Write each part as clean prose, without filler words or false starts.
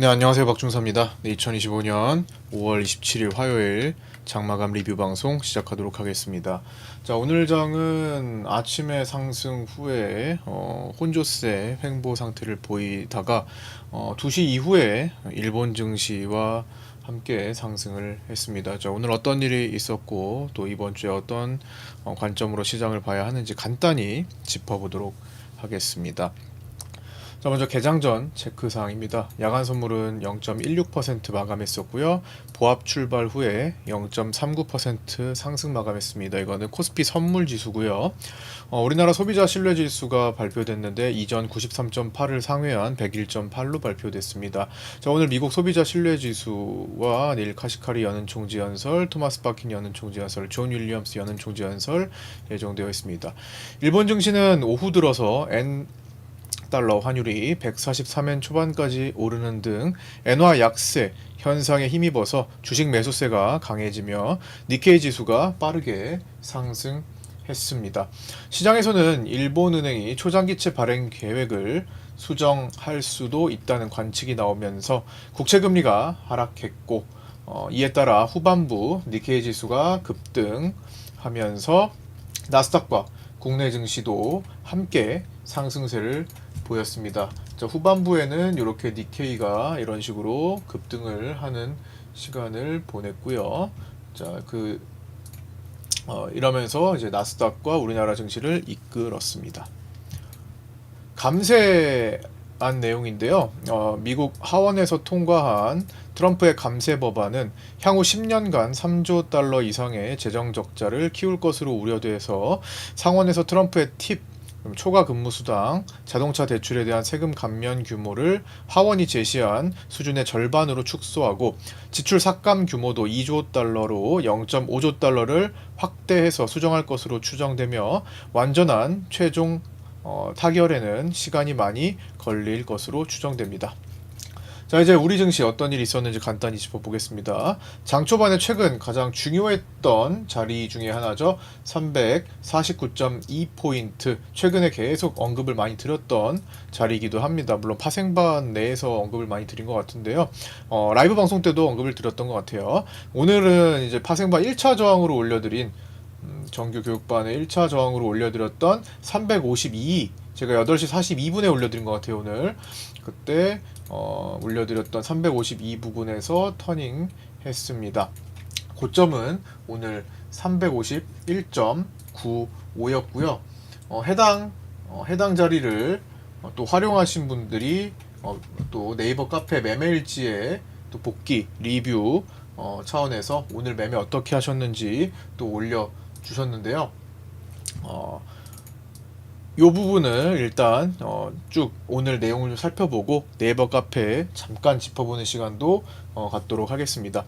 네, 안녕하세요. 박준서입니다. 네, 2025년 5월 27일 화요일 장마감 리뷰 방송 시작하도록 하겠습니다. 자, 오늘 장은 아침에 상승 후에 혼조세 횡보 상태를 보이다가 2시 이후에 일본 증시와 함께 상승을 했습니다. 자, 오늘 어떤 일이 있었고 또 이번 주에 어떤 관점으로 시장을 봐야 하는지 간단히 짚어보도록 하겠습니다. 자, 먼저 개장 전 체크사항입니다. 야간 선물은 0.16% 마감했었고요. 보합 출발 후에 0.39% 상승 마감했습니다. 이거는 코스피 선물 지수고요. 우리나라 소비자 신뢰 지수가 발표됐는데 이전 93.8을 상회한 101.8로 발표됐습니다. 자, 오늘 미국 소비자 신뢰 지수와 닐 카시카리 연은 총지 연설, 토마스 바킨 연은 총지 연설, 존 윌리엄스 연은 총지 연설 예정되어 있습니다. 일본 증시는 오후 들어서 달러 환율이 143엔 초반까지 오르는 등 엔화 약세 현상에 힘입어서 주식 매수세가 강해지며 니케이 지수가 빠르게 상승했습니다. 시장에서는 일본은행이 초장기채 발행 계획을 수정할 수도 있다는 관측이 나오면서 국채금리가 하락했고 이에 따라 후반부 니케이 지수가 급등하면서 나스닥과 국내 증시도 함께 상승세를 보였습니다. 자, 후반부에는 이렇게 니케이가 이런 식으로 급등을 하는 시간을 보냈고요. 자, 이러면서 이제 나스닥과 우리나라 증시를 이끌었습니다. 감세한 내용인데요. 미국 하원에서 통과한 트럼프의 감세 법안은 향후 10년간 3조 달러 이상의 재정 적자를 키울 것으로 우려돼서 상원에서 트럼프의 팁 초과 근무 수당, 자동차 대출에 대한 세금 감면 규모를 하원이 제시한 수준의 절반으로 축소하고 지출 삭감 규모도 2조 달러로 0.5조 달러를 확대해서 수정할 것으로 추정되며 완전한 최종 타결에는 시간이 많이 걸릴 것으로 추정됩니다. 자, 이제 우리 증시 어떤 일이 있었는지 간단히 짚어보겠습니다. 장 초반에 최근 가장 중요했던 자리 중에 하나죠. 349.2포인트. 최근에 계속 언급을 많이 드렸던 자리이기도 합니다. 물론 파생반 내에서 언급을 많이 드린 것 같은데요. 라이브 방송 때도 언급을 드렸던 것 같아요. 오늘은 이제 파생반 1차 저항으로 올려드린 정규 교육반의 1차 저항으로 올려드렸던 352, 제가 8시 42분에 올려드린 것 같아요. 오늘 그때 올려드렸던 352 부근에서 터닝 했습니다. 고점은 오늘 351.95였고요. 해당 자리를 또 활용하신 분들이 또 네이버 카페 매매일지에 또 복귀 리뷰 차원에서 오늘 매매 어떻게 하셨는지 또 올려주셨는데요. 이 부분을 일단 쭉 오늘 내용을 좀 살펴보고 네이버 카페에 잠깐 짚어보는 시간도 갖도록 하겠습니다.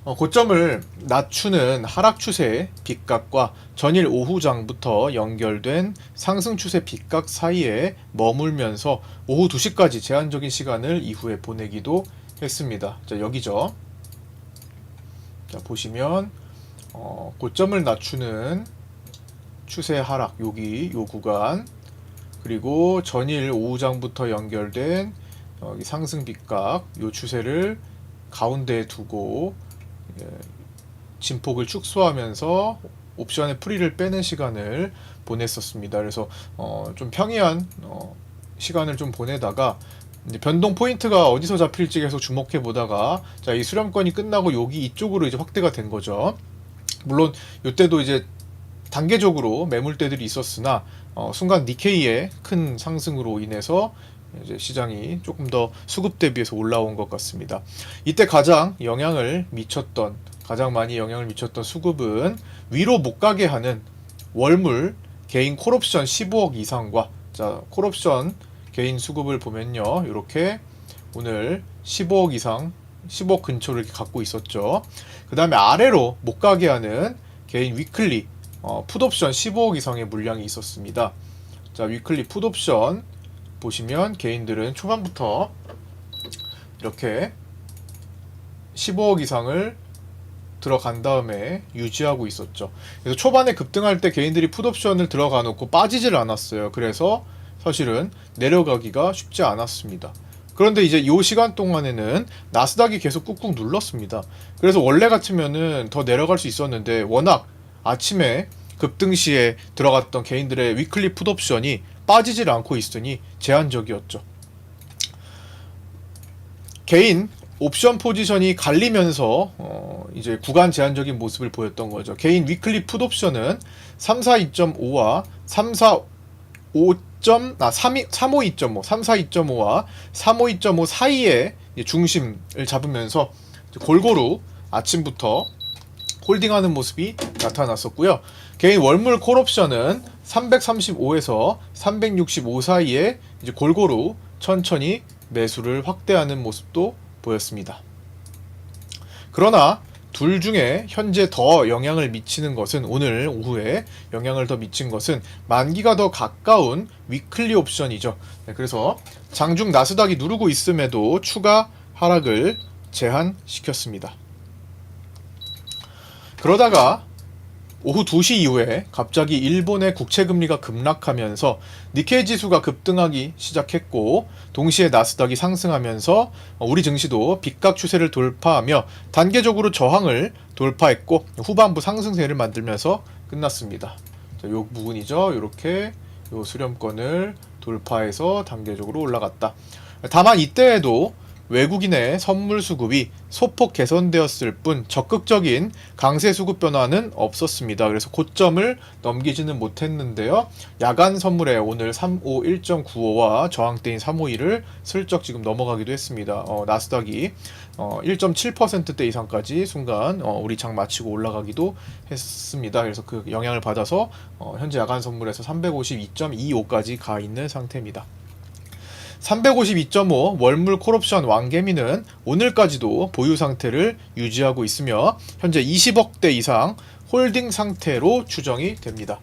고점을 낮추는 하락 추세 빗각과 전일 오후장부터 연결된 상승 추세 빗각 사이에 머물면서 오후 2시까지 제한적인 시간을 이후에 보내기도 했습니다. 자, 여기죠. 자, 보시면 고점을 낮추는 추세 하락, 여기 요 구간, 그리고 전일 오후장부터 연결된 상승 빗각 요 추세를 가운데에 두고 진폭을 축소하면서 옵션의 프리를 빼는 시간을 보냈었습니다. 그래서 좀 평이한 시간을 좀 보내다가 이제 변동 포인트가 어디서 잡힐지 계속 주목해 보다가 자, 이 수렴권이 끝나고 여기 이쪽으로 이제 확대가 된 거죠. 물론 이때도 이제 단계적으로 매물대들이 있었으나 순간 니케이의 큰 상승으로 인해서 이제 시장이 조금 더 수급 대비해서 올라온 것 같습니다. 이때 가장 많이 영향을 미쳤던 수급은 위로 못 가게 하는 월물 개인 콜옵션 15억 이상과, 자, 콜옵션 개인 수급을 보면요, 이렇게 오늘 15억 이상, 15억 근처를 이렇게 갖고 있었죠. 그 다음에 아래로 못 가게 하는 개인 위클리 풋옵션 15억 이상의 물량이 있었습니다. 자, 위클리 풋옵션 보시면 개인들은 초반부터 이렇게 15억 이상을 들어간 다음에 유지하고 있었죠. 그래서 초반에 급등할 때 개인들이 풋옵션을 들어가 놓고 빠지질 않았어요. 그래서 사실은 내려가기가 쉽지 않았습니다. 그런데 이제 이 시간 동안에는 나스닥이 계속 꾹꾹 눌렀습니다. 그래서 원래 같으면은 더 내려갈 수 있었는데 워낙 아침에 급등 시에 들어갔던 개인들의 위클리 풋옵션이 빠지질 않고 있으니 제한적이었죠. 개인 옵션 포지션이 갈리면서 이제 구간 제한적인 모습을 보였던 거죠. 개인 위클리 풋옵션은 342.5와 352.5와 352.5 사이에 중심을 잡으면서 골고루 아침부터 홀딩하는 모습이 나타났었고요. 개인 월물 콜옵션은 335에서 365 사이에 이제 골고루 천천히 매수를 확대하는 모습도 보였습니다. 그러나 둘 중에 현재 더 영향을 미치는 것은, 오늘 오후에 영향을 더 미친 것은 만기가 더 가까운 위클리 옵션이죠. 그래서 장중 나스닥이 누르고 있음에도 추가 하락을 제한시켰습니다. 그러다가 오후 2시 이후에 갑자기 일본의 국채금리가 급락하면서 니케이 지수가 급등하기 시작했고, 동시에 나스닥이 상승하면서 우리 증시도 빗각 추세를 돌파하며 단계적으로 저항을 돌파했고 후반부 상승세를 만들면서 끝났습니다. 자, 요 부분이죠. 이렇게 요 수렴권을 돌파해서 단계적으로 올라갔다. 다만 이때에도 외국인의 선물 수급이 소폭 개선되었을 뿐 적극적인 강세 수급 변화는 없었습니다. 그래서 고점을 넘기지는 못했는데요. 야간 선물에 오늘 351.95와 저항대인 352를 슬쩍 지금 넘어가기도 했습니다. 나스닥이 1.7%대 이상까지 순간 우리 장 마치고 올라가기도 했습니다. 그래서 그 영향을 받아서 현재 야간 선물에서 352.25까지 가 있는 상태입니다. 352.5 월물 콜옵션 왕개미는 오늘까지도 보유 상태를 유지하고 있으며 현재 20억대 이상 홀딩 상태로 추정이 됩니다.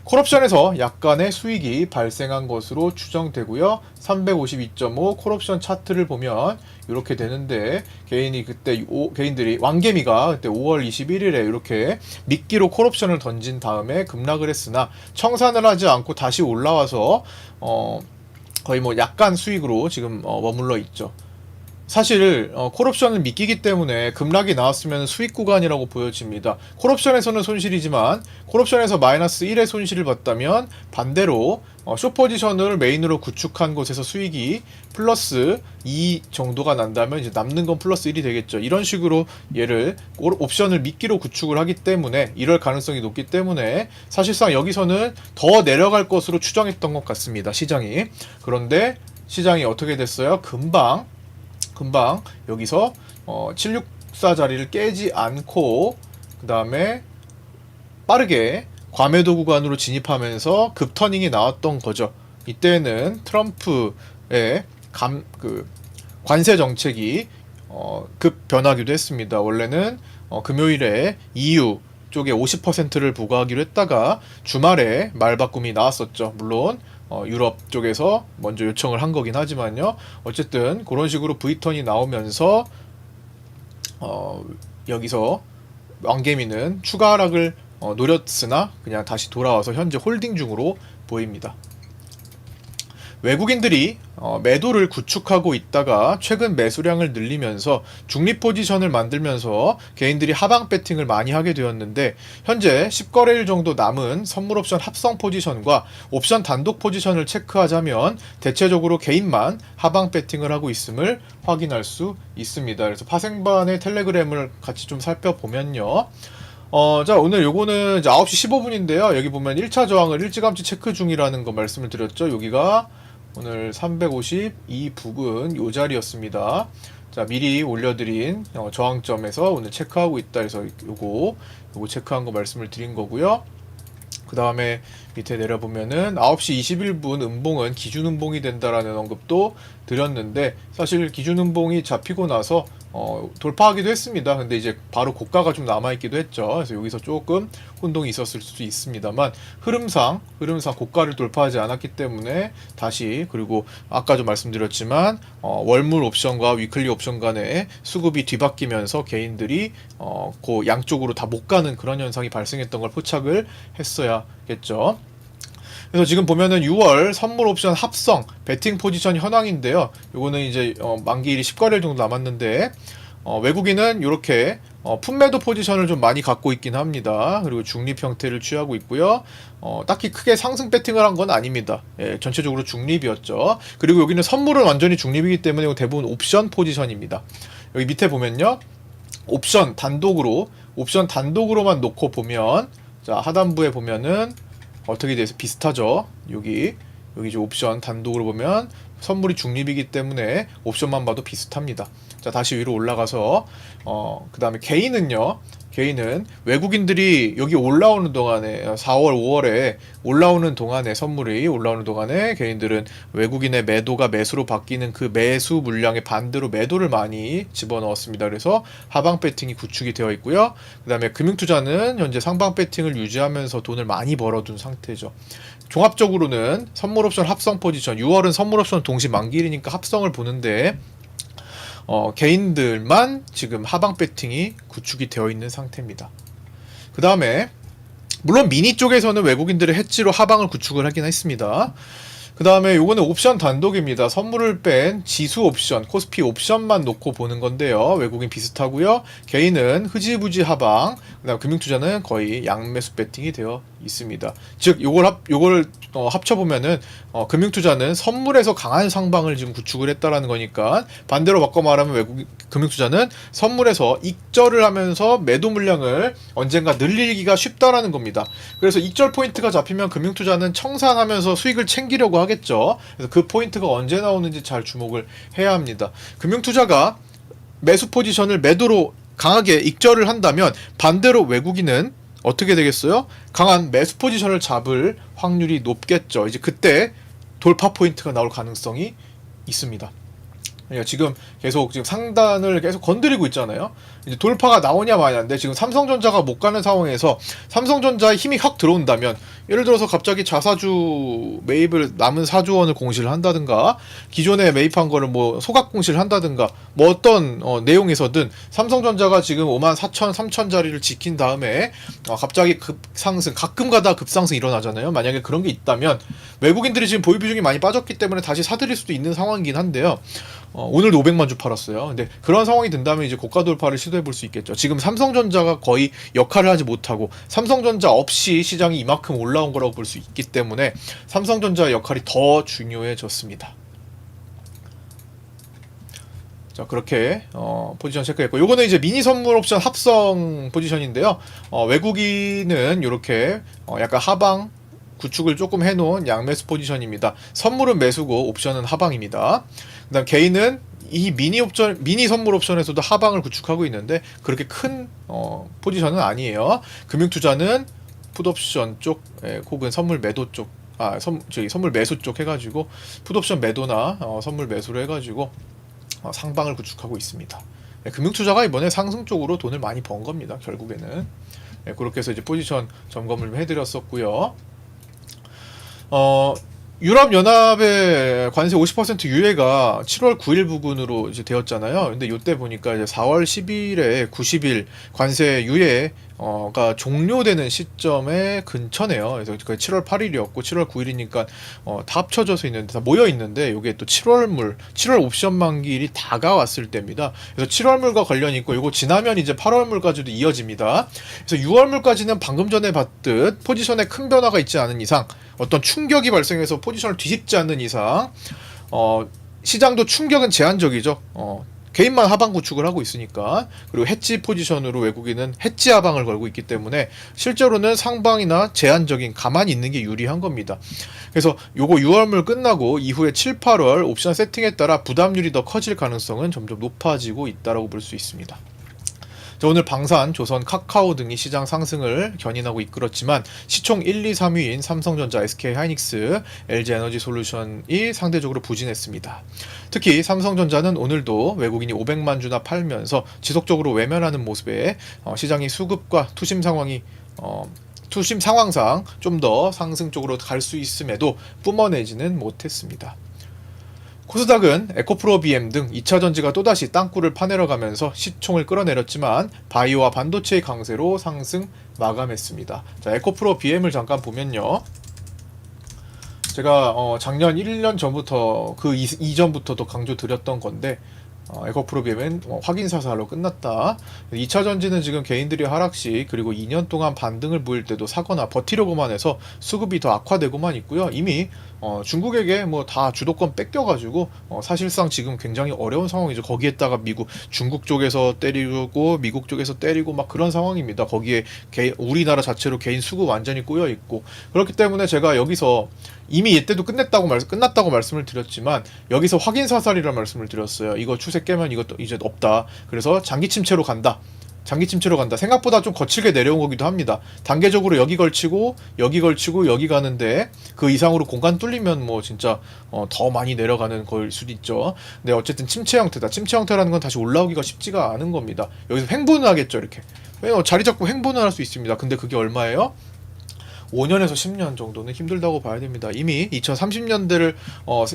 콜옵션에서 약간의 수익이 발생한 것으로 추정되고요. 352.5 콜옵션 차트를 보면 이렇게 되는데, 개인들이 왕개미가 그때 5월 21일에 이렇게 미끼로 콜옵션을 던진 다음에 급락을 했으나 청산을 하지 않고 다시 올라와서 거의 뭐 약간 수익으로 지금 머물러 있죠. 사실 콜옵션은 미끼기 때문에 급락이 나왔으면 수익 구간이라고 보여집니다. 콜옵션에서는 손실이지만 콜옵션에서 마이너스 1의 손실을 봤다면 반대로 숏포지션을 메인으로 구축한 곳에서 수익이 플러스 2 정도가 난다면 이제 남는 건 플러스 1이 되겠죠. 이런 식으로 얘를 옵션을 미끼로 구축을 하기 때문에 이럴 가능성이 높기 때문에 사실상 여기서는 더 내려갈 것으로 추정했던 것 같습니다. 시장이. 그런데 시장이 어떻게 됐어요? 금방 여기서 764 자리를 깨지 않고 그 다음에 빠르게 과매도 구간으로 진입하면서 급터닝이 나왔던 거죠. 이때는 트럼프의 관세 정책이 급 변하기도 했습니다. 원래는 금요일에 EU 쪽에 50%를 부과하기로 했다가 주말에 말바꿈이 나왔었죠. 물론 유럽 쪽에서 먼저 요청을 한 거긴 하지만요. 어쨌든 그런 식으로 V턴이 나오면서 여기서 왕개미는 추가 하락을 노렸으나 그냥 다시 돌아와서 현재 홀딩 중으로 보입니다. 외국인들이 매도를 구축하고 있다가 최근 매수량을 늘리면서 중립 포지션을 만들면서 개인들이 하방 배팅을 많이 하게 되었는데, 현재 10거래일 정도 남은 선물 옵션 합성 포지션과 옵션 단독 포지션을 체크하자면 대체적으로 개인만 하방 배팅을 하고 있음을 확인할 수 있습니다. 그래서 파생반의 텔레그램을 같이 좀 살펴보면요. 자, 오늘 요거는 이제 9시 15분인데요. 여기 보면 1차 저항을 일찌감치 체크 중이라는 거 말씀을 드렸죠. 여기가 오늘 352 부근 요 자리였습니다. 자, 미리 올려드린 저항점에서 오늘 체크하고 있다 해서 요거 체크한 거 말씀을 드린 거고요. 그 다음에 밑에 내려보면은 9시 21분 음봉은 기준 음봉이 된다라는 언급도 드렸는데, 사실 기준 음봉이 잡히고 나서 돌파하기도 했습니다. 근데 이제 바로 고가가 좀 남아있기도 했죠. 그래서 여기서 조금 혼동이 있었을 수도 있습니다만, 흐름상 고가를 돌파하지 않았기 때문에 다시, 그리고 아까도 말씀드렸지만 월물 옵션과 위클리 옵션 간의 수급이 뒤바뀌면서 개인들이 그 양쪽으로 다 못 가는 그런 현상이 발생했던 걸 포착을 했어야겠죠. 그래서 지금 보면은 6월 선물 옵션 합성 베팅 포지션 현황인데요. 요거는 이제 만기일이 10거래일 정도 남았는데 외국인은 이렇게 품매도 포지션을 좀 많이 갖고 있긴 합니다. 그리고 중립 형태를 취하고 있고요. 딱히 크게 상승 배팅을 한 건 아닙니다. 예, 전체적으로 중립이었죠. 그리고 여기는 선물은 완전히 중립이기 때문에 이거 대부분 옵션 포지션입니다. 여기 밑에 보면요. 옵션 단독으로만 놓고 보면, 자, 하단부에 보면은 어떻게 돼서 비슷하죠. 여기 이제 옵션 단독으로 보면 선물이 중립이기 때문에 옵션만 봐도 비슷합니다. 자, 다시 위로 올라가서 그 다음에 개인은 외국인들이 여기 올라오는 동안에 4월 5월에 올라오는 동안에 선물이 올라오는 동안에 개인들은 외국인의 매도가 매수로 바뀌는 그 매수 물량의 반대로 매도를 많이 집어넣었습니다. 그래서 하방 배팅이 구축이 되어 있고요. 그 다음에 금융투자는 현재 상방 배팅을 유지하면서 돈을 많이 벌어둔 상태죠. 종합적으로는 선물옵션 합성 포지션, 6월은 선물옵션 동시 만기일이니까 합성을 보는데 개인들만 지금 하방 배팅이 구축이 되어 있는 상태입니다. 그 다음에 물론 미니 쪽에서는 외국인들의 해지로 하방을 구축을 하긴 했습니다. 그 다음에 요거는 옵션 단독입니다. 선물을 뺀 지수 옵션, 코스피 옵션만 놓고 보는 건데요. 외국인 비슷하고요. 개인은 흐지부지 하방, 그 다음 금융투자는 거의 양매수 배팅이 되어 있습니다. 즉 요걸 합쳐보면은 금융투자는 선물에서 강한 상방을 지금 구축을 했다라는 거니까, 반대로 바꿔 말하면 금융투자는 선물에서 익절을 하면서 매도 물량을 언젠가 늘리기가 쉽다라는 겁니다. 그래서 익절 포인트가 잡히면 금융투자는 청산하면서 수익을 챙기려고 하겠죠. 그래서 그 포인트가 언제 나오는지 잘 주목을 해야 합니다. 금융투자가 매수 포지션을 매도로 강하게 익절을 한다면 반대로 외국인은 어떻게 되겠어요? 강한 매수 포지션을 잡을 확률이 높겠죠. 이제 그때 돌파 포인트가 나올 가능성이 있습니다. 그러니까 지금 상단을 계속 건드리고 있잖아요. 이제 돌파가 나오냐 마냐인데, 지금 삼성전자가 못 가는 상황에서 삼성전자에 힘이 확 들어온다면, 예를 들어서 갑자기 자사주 매입을 남은 4조 원을 공시를 한다든가, 기존에 매입한 거를 뭐 소각 공시를 한다든가, 뭐 어떤 내용에서든 삼성전자가 지금 54,000, 3,000짜리를 지킨 다음에 갑자기 급상승, 가끔 가다 급상승 일어나잖아요. 만약에 그런 게 있다면 외국인들이 지금 보유 비중이 많이 빠졌기 때문에 다시 사들일 수도 있는 상황이긴 한데요. 오늘도 500만 주 팔았어요. 근데 그런 상황이 된다면 이제 고가 돌파를 시도해 볼 수 있겠죠. 지금 삼성전자가 거의 역할을 하지 못하고 삼성전자 없이 시장이 이만큼 올라온 거라고 볼 수 있기 때문에 삼성전자의 역할이 더 중요해졌습니다. 자, 그렇게 포지션 체크했고, 요거는 이제 미니 선물 옵션 합성 포지션인데요. 외국인은 이렇게 약간 하방 구축을 조금 해놓은 양매수 포지션입니다. 선물은 매수고 옵션은 하방입니다. 그다음 개인은 이 미니 선물 옵션에서도 하방을 구축하고 있는데 그렇게 큰 포지션은 아니에요. 금융투자는 풋옵션 쪽, 혹은 선물 매도 쪽, 선물 매수 쪽 해가지고 풋옵션 매도나 선물 매수를 해가지고 상방을 구축하고 있습니다. 금융투자가 이번에 상승 쪽으로 돈을 많이 번 겁니다. 결국에는 그렇게 해서 이제 포지션 점검을 해드렸었고요. 유럽연합의 관세 50% 유예가 7월 9일 부근으로 이제 되었잖아요. 근데 이때 보니까 이제 4월 10일에 90일 관세 유예가 종료되는 시점에 근처네요. 그래서 7월 8일이었고 7월 9일이니까 다 합쳐져서 있는데, 다 모여 있는데, 이게 또 7월 옵션 만기일이 다가왔을 때입니다. 그래서 7월물과 관련이 있고, 이거 지나면 이제 8월물까지도 이어집니다. 그래서 6월물까지는 방금 전에 봤듯 포지션에 큰 변화가 있지 않은 이상, 어떤 충격이 발생해서 포지션을 뒤집지 않는 이상 시장도 충격은 제한적이죠. 개인만 하방 구축을 하고 있으니까. 그리고 해지 포지션으로 외국인은 해지 하방을 걸고 있기 때문에 실제로는 상방이나 제한적인 가만히 있는 게 유리한 겁니다. 그래서 요거 6월물 끝나고 이후에 7, 8월 옵션 세팅에 따라 부담률이 더 커질 가능성은 점점 높아지고 있다고 볼 수 있습니다. 자, 오늘 방산, 조선, 카카오 등이 시장 상승을 견인하고 이끌었지만 시총 1, 2, 3위인 삼성전자, SK하이닉스, LG에너지솔루션이 상대적으로 부진했습니다. 특히 삼성전자는 오늘도 외국인이 500만 주나 팔면서 지속적으로 외면하는 모습에 시장이 수급과 투심 상황상 좀 더 상승 쪽으로 갈 수 있음에도 뿜어내지는 못했습니다. 코스닥은 에코프로 BM 등 2차전지가 또다시 땅굴을 파내려 가면서 시총을 끌어내렸지만 바이오와 반도체의 강세로 상승 마감했습니다. 자, 에코프로 BM을 잠깐 보면요. 제가 작년 1년 전부터 그 이전부터도 강조 드렸던 건데 에코프로비엠은 확인 사살로 끝났다. 2차 전지는 지금 개인들이 하락시 그리고 2년 동안 반등을 보일 때도 사거나 버티려고만 해서 수급이 더 악화되고만 있고요. 이미 중국에게 뭐 다 주도권 뺏겨가지고 사실상 지금 굉장히 어려운 상황이죠. 거기에다가 중국 쪽에서 때리고 미국 쪽에서 때리고 막 그런 상황입니다. 거기에 우리나라 자체로 개인 수급 완전히 꼬여 있고 그렇기 때문에 제가 여기서 이미 이때도 끝났다고 말씀을 드렸지만 여기서 확인 사살이라는 말씀을 드렸어요. 이거 추세 깨면 이것도 이제 없다. 그래서 장기 침체로 간다. 생각보다 좀 거칠게 내려온 거기도 합니다. 단계적으로 여기 걸치고 여기 가는데 그 이상으로 공간 뚫리면 뭐 진짜 더 많이 내려가는 걸 수도 있죠. 근데 어쨌든 침체 형태다. 침체 형태라는 건 다시 올라오기가 쉽지가 않은 겁니다. 여기서 횡보는 하겠죠, 이렇게. 자리 잡고 횡보는 할 수 있습니다. 근데 그게 얼마예요? 5년에서 10년 정도는 힘들다고 봐야 됩니다. 이미 2030년대를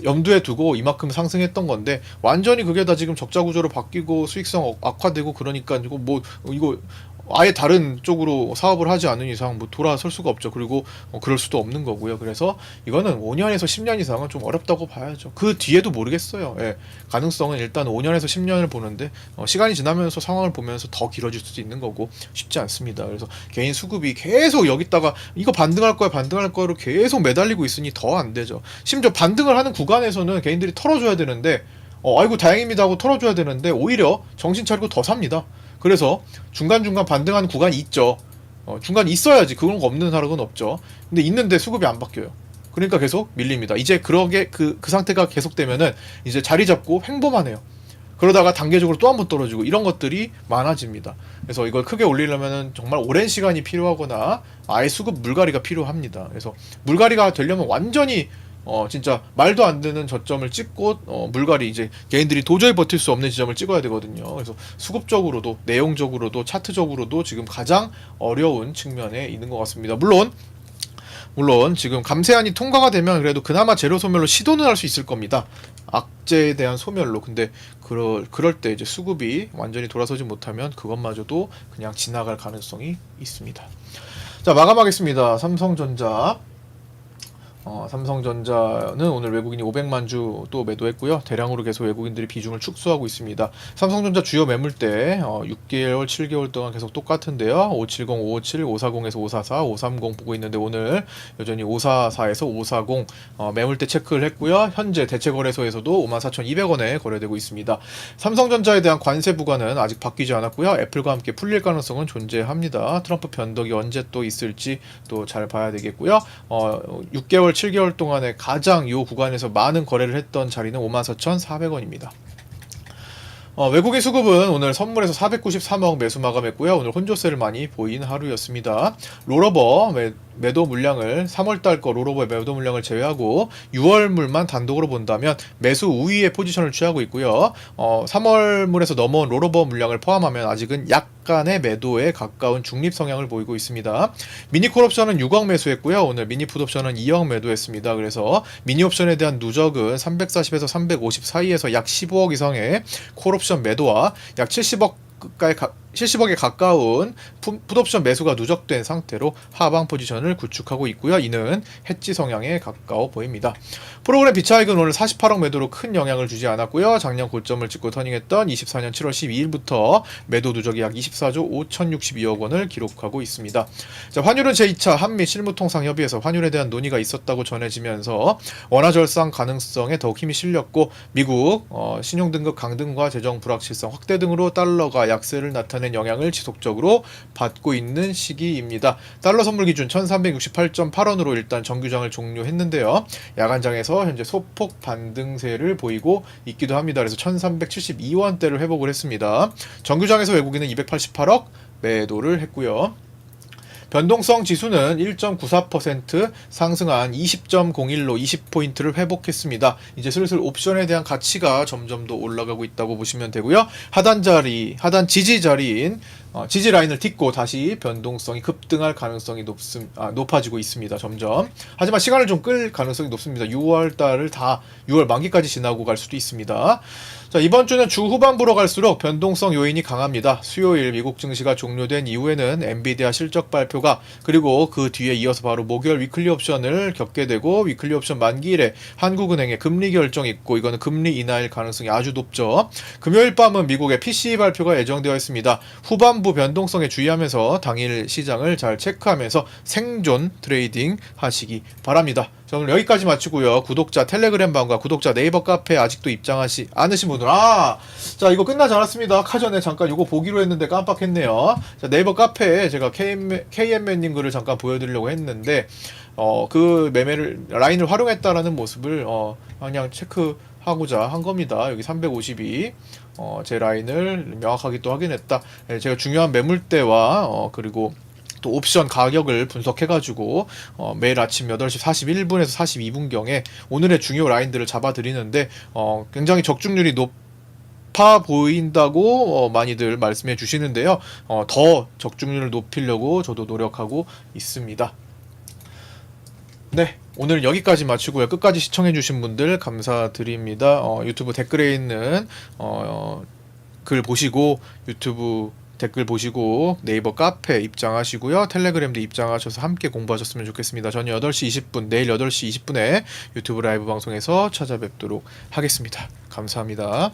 염두에 두고 이만큼 상승했던 건데 완전히 그게 다 지금 적자 구조로 바뀌고 수익성 악화되고 그러니까 이거 아예 다른 쪽으로 사업을 하지 않은 이상 뭐 돌아설 수가 없죠. 그리고 그럴 수도 없는 거고요. 그래서 이거는 5년에서 10년 이상은 좀 어렵다고 봐야죠. 그 뒤에도 모르겠어요. 예. 가능성은 일단 5년에서 10년을 보는데 시간이 지나면서 상황을 보면서 더 길어질 수도 있는 거고 쉽지 않습니다. 그래서 개인 수급이 계속 여기다가 이거 반등할 거로 계속 매달리고 있으니 더 안 되죠. 심지어 반등을 하는 구간에서는 개인들이 털어줘야 되는데 아이고 다행입니다 하고 털어줘야 되는데 오히려 정신 차리고 더 삽니다. 그래서 중간중간 반등하는 구간이 있죠. 중간이 있어야지. 그런 거 없는 하락은 없죠. 근데 있는데 수급이 안 바뀌어요. 그러니까 계속 밀립니다. 이제 그러게 그 상태가 계속되면은 이제 자리 잡고 횡보만 해요. 그러다가 단계적으로 또 한 번 떨어지고 이런 것들이 많아집니다. 그래서 이걸 크게 올리려면은 정말 오랜 시간이 필요하거나 아예 수급 물갈이가 필요합니다. 그래서 물갈이가 되려면 완전히 진짜 말도 안 되는 저점을 찍고 물갈이 이제 개인들이 도저히 버틸 수 없는 지점을 찍어야 되거든요. 그래서 수급적으로도 내용적으로도 차트적으로도 지금 가장 어려운 측면에 있는 것 같습니다. 물론 지금 감세안이 통과가 되면 그래도 그나마 재료 소멸로 시도는 할 수 있을 겁니다. 악재에 대한 소멸로. 근데 그럴 때 이제 수급이 완전히 돌아서지 못하면 그것마저도 그냥 지나갈 가능성이 있습니다. 자, 마감하겠습니다. 삼성전자. 삼성전자는 오늘 외국인이 500만 주 또 매도했고요. 대량으로 계속 외국인들이 비중을 축소하고 있습니다. 삼성전자 주요 매물대 6개월, 7개월 동안 계속 똑같은데요. 570, 557, 540에서 544, 530 보고 있는데 오늘 여전히 544에서 540 매물대 체크를 했고요. 현재 대체거래소에서도 54,200원에 거래되고 있습니다. 삼성전자에 대한 관세 부과는 아직 바뀌지 않았고요. 애플과 함께 풀릴 가능성은 존재합니다. 트럼프 변덕이 언제 또 있을지 또 잘 봐야 되겠고요. 6개월 7개월 동안에 가장 이 구간에서 많은 거래를 했던 자리는 54,400원입니다. 외국인 수급은 오늘 선물에서 493억 매수 마감했고요. 오늘 혼조세를 많이 보인 하루였습니다. 롤오버 매도 물량을 3월달 거 롤오버의 매도 물량을 제외하고 6월물만 단독으로 본다면 매수 우위의 포지션을 취하고 있고요. 3월물에서 넘어온 롤오버 물량을 포함하면 아직은 약간의 매도에 가까운 중립 성향을 보이고 있습니다. 미니 콜옵션은 6억 매수했고요. 오늘 미니 풋옵션은 2억 매도했습니다. 그래서 미니 옵션에 대한 누적은 340에서 350 사이에서 약 15억 이상의 콜옵션 매도와 약 70억에 가까운 풋옵션 매수가 누적된 상태로 하방 포지션을 구축하고 있고요. 이는 해지 성향에 가까워 보입니다. 프로그램 비차익은 오늘 48억 매도로 큰 영향을 주지 않았고요. 작년 고점을 찍고 터닝했던 24년 7월 12일부터 매도 누적이 약 24조 5,062억 원을 기록하고 있습니다. 자, 환율은 제2차 한미 실무통상 협의에서 환율에 대한 논의가 있었다고 전해지면서 원화 절상 가능성에 더욱 힘이 실렸고 미국 신용등급 강등과 재정 불확실성 확대 등으로 달러가 약세를 나타낸 영향을 지속적으로 받고 있는 시기입니다. 달러 선물 기준 1368.8원으로 일단 정규장을 종료했는데요. 야간장에서 현재 소폭 반등세를 보이고 있기도 합니다. 그래서 1372원대를 회복을 했습니다. 정규장에서 외국인은 288억 매도를 했고요. 변동성 지수는 1.94% 상승한 20.01로 20포인트를 회복했습니다. 이제 슬슬 옵션에 대한 가치가 점점 더 올라가고 있다고 보시면 되고요. 하단 지지 자리인 지지 라인을 딛고 다시 변동성이 급등할 가능성이 높아지고 있습니다. 점점. 하지만 시간을 좀 끌 가능성이 높습니다. 6월 만기까지 지나고 갈 수도 있습니다. 자, 이번 주는 주 후반부로 갈수록 변동성 요인이 강합니다. 수요일 미국 증시가 종료된 이후에는 엔비디아 실적 발표가 그리고 그 뒤에 이어서 바로 목요일 위클리 옵션을 겪게 되고 위클리 옵션 만기일에 한국은행의 금리 결정 있고 이거는 금리 인하일 가능성이 아주 높죠. 금요일 밤은 미국의 PCE 발표가 예정되어 있습니다. 후반부 변동성에 주의하면서 당일 시장을 잘 체크하면서 생존 트레이딩 하시기 바랍니다. 자, 오늘 여기까지 마치고요. 구독자 텔레그램방과 구독자 네이버 카페 아직도 입장하시 않으신 분들 자, 이거 끝나지 않았습니다. 아까 전에 잠깐 이거 보기로 했는데 깜빡했네요. 자, 네이버 카페에 제가 KM맨님 글을 잠깐 보여드리려고 했는데 그 매매를 라인을 활용했다라는 모습을 그냥 체크하고자 한 겁니다. 여기 352 제 라인을 명확하게 또 확인했다. 제가 중요한 매물대와 그리고 또 옵션 가격을 분석해가지고 매일 아침 8시 41분에서 42분경에 오늘의 중요 라인들을 잡아드리는데 굉장히 적중률이 높아 보인다고 많이들 말씀해 주시는데요. 더 적중률을 높이려고 저도 노력하고 있습니다. 네, 오늘 여기까지 마치고요. 끝까지 시청해주신 분들 감사드립니다. 유튜브 댓글에 있는 글 보시고 유튜브 댓글 보시고 네이버 카페 입장하시고요. 텔레그램도 입장하셔서 함께 공부하셨으면 좋겠습니다. 저는 8시 20분, 내일 8시 20분에 유튜브 라이브 방송에서 찾아뵙도록 하겠습니다. 감사합니다.